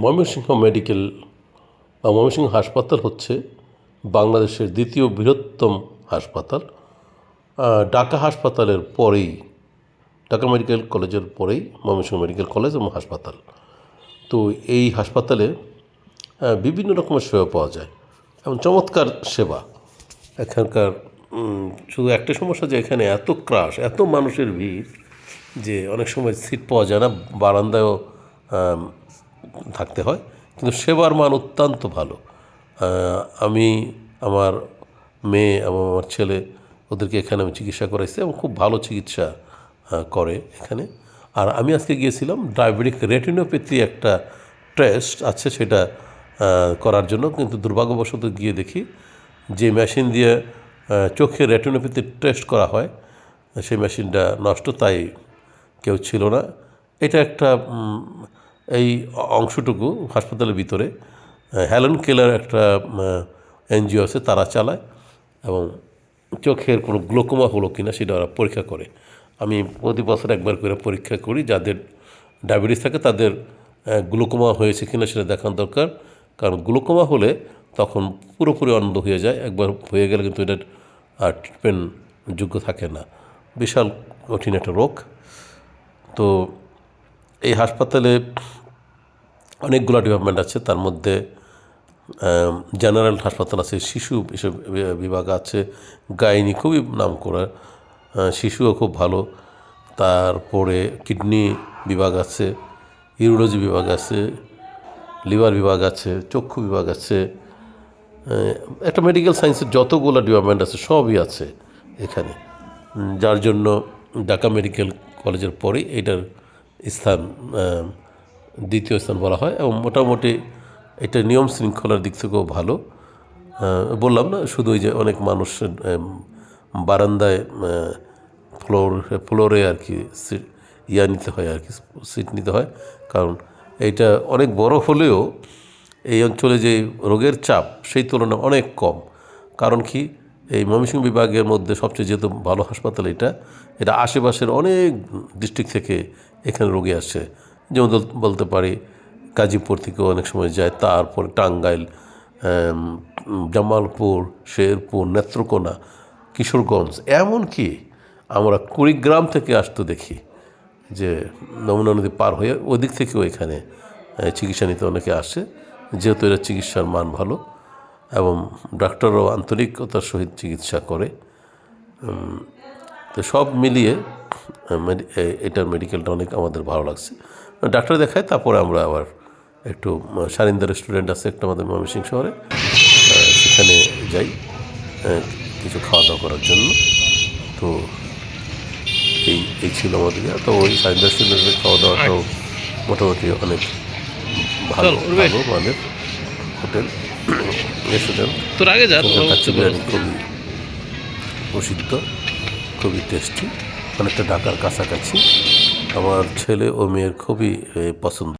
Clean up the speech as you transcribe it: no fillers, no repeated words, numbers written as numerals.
Mymensingh medical বা ময়মনসিংহ হাসপাতাল হচ্ছে বাংলাদেশের দ্বিতীয় বৃহত্তম হাসপাতাল। ঢাকা হাসপাতালের পরেই, ঢাকা মেডিকেল কলেজের পরেই ময়মনসিংহ মেডিকেল কলেজ এবং হাসপাতাল। তো এই হাসপাতালে বিভিন্ন রকমের সেবা পাওয়া যায় এবং চমৎকার সেবা। এখানকার শুধু একটা সমস্যা যে এখানে এত ক্রাশ, এত মানুষের ভিড় যে অনেক সময় সিট পাওয়া যায় না, বারান্দায়ও থাকতে হয়, কিন্তু সেবার মান অত্যন্ত ভালো। আমি, আমার মেয়ে এবং আমার ছেলে, ওদেরকে এখানে আমি চিকিৎসা করাইছি এবং খুব ভালো চিকিৎসা করে এখানে। আর আমি আজকে গিয়েছিলাম ডায়াবেটিক রেটিনোপ্যাথি একটা টেস্ট আছে সেটা করার জন্য, কিন্তু দুর্ভাগ্যবশত গিয়ে দেখি যে মেশিন দিয়ে চোখের রেটিনোপ্যাথি টেস্ট করা হয় সেই মেশিনটা নষ্ট, তাই কেউ ছিল না। এটা একটা এই অংশটুকু হাসপাতালের ভিতরে হেলেন কেলার একটা এনজিও আছে, তারা চালায় এবং চোখের কোনো গ্লোকোমা হলো কিনা সেটা ওরা পরীক্ষা করে। আমি প্রতি বছর একবার করে পরীক্ষা করি, যাদের ডায়াবেটিস থাকে তাদের গ্লুকোমা হয়েছে কিনা সেটা দেখানো দরকার, কারণ গ্লুকোমা হলে তখন পুরোপুরি অন্ধ হয়ে যায়। একবার হয়ে গেলে কিন্তু এটা আর ট্রিটমেন্ট যোগ্য থাকে না, বিশাল কঠিন একটা রোগ। তো এই হাসপাতালে অনেকগুলো ডিপার্টমেন্ট আছে, তার মধ্যে জেনারেল হাসপাতাল আছে, শিশু এসব বিভাগ আছে, গাইনি খুবই নাম করা, শিশুও খুব ভালো। তারপরে কিডনি বিভাগ আছে, ইউরোলজি বিভাগ আছে, লিভার বিভাগ আছে, চক্ষু বিভাগ আছে, একটা মেডিকেল সায়েন্সের যতগুলো ডিপার্টমেন্ট আছে সবই আছে এখানে, যার জন্য ঢাকা মেডিকেল কলেজের পরেই এটার স্থান দ্বিতীয় স্থান বলা হয়। এবং মোটামুটি এটা নিয়ম শৃঙ্খলার দিক থেকেও ভালো। বললাম না, শুধু ওই যে অনেক মানুষ বারান্দায় ফ্লোরে আর কি নিতে হয় আর কি, সিট নিতে হয়, কারণ এইটা অনেক বড় হলেও এই অঞ্চলে যে রোগের চাপ সেই তুলনায় অনেক কম। কারণ কি, এই ময়মনসিংহ বিভাগের মধ্যে সবচেয়ে যেহেতু ভালো হাসপাতাল এটা আশেপাশের অনেক ডিস্ট্রিক্ট থেকে এখানে রোগী আসে। যেমন বলতে পারি গাজীপুর থেকে অনেক সময় যায়, তারপরে টাঙ্গাইল, জামালপুর, শেরপুর, নেত্রকোনা, কিশোরগঞ্জ, এমনকি আমরা কুড়িগ্রাম থেকে আসতে দেখি, যে যমুনা নদী পার হয়ে ওদিক থেকেও এখানে চিকিৎসা নিতে অনেকে আসে, যেহেতু এরা চিকিৎসার মান ভালো এবং ডাক্তারও আন্তরিকতার সহিত চিকিৎসা করে। তো সব মিলিয়ে এটার মেডিকেলটা অনেক আমাদের ভালো লাগছে। ডাক্তার দেখায় তারপরে আমরা আবার একটু সারিন্দা রেস্টুরেন্ট আছে একটা আমাদের ময়মনসিংহ শহরে, সেখানে যাই কিছু খাওয়া দাওয়া করার জন্য। তো এই ছিল আমাদের। তো ওই সারিন্দা রেস্টুরেন্টের খাওয়া দাওয়াটাও মোটামুটি অনেক ভালো মানের হোটেল রেস্টুরেন্ট। তোর আগে যা কাচ্চি বিরিয়ানি খুবই প্রসিদ্ধ, খুবই টেস্টি, অনেকটা ঢাকার কাছাকাছি। আমার ছেলে ও মেয়ের খুবই পছন্দ।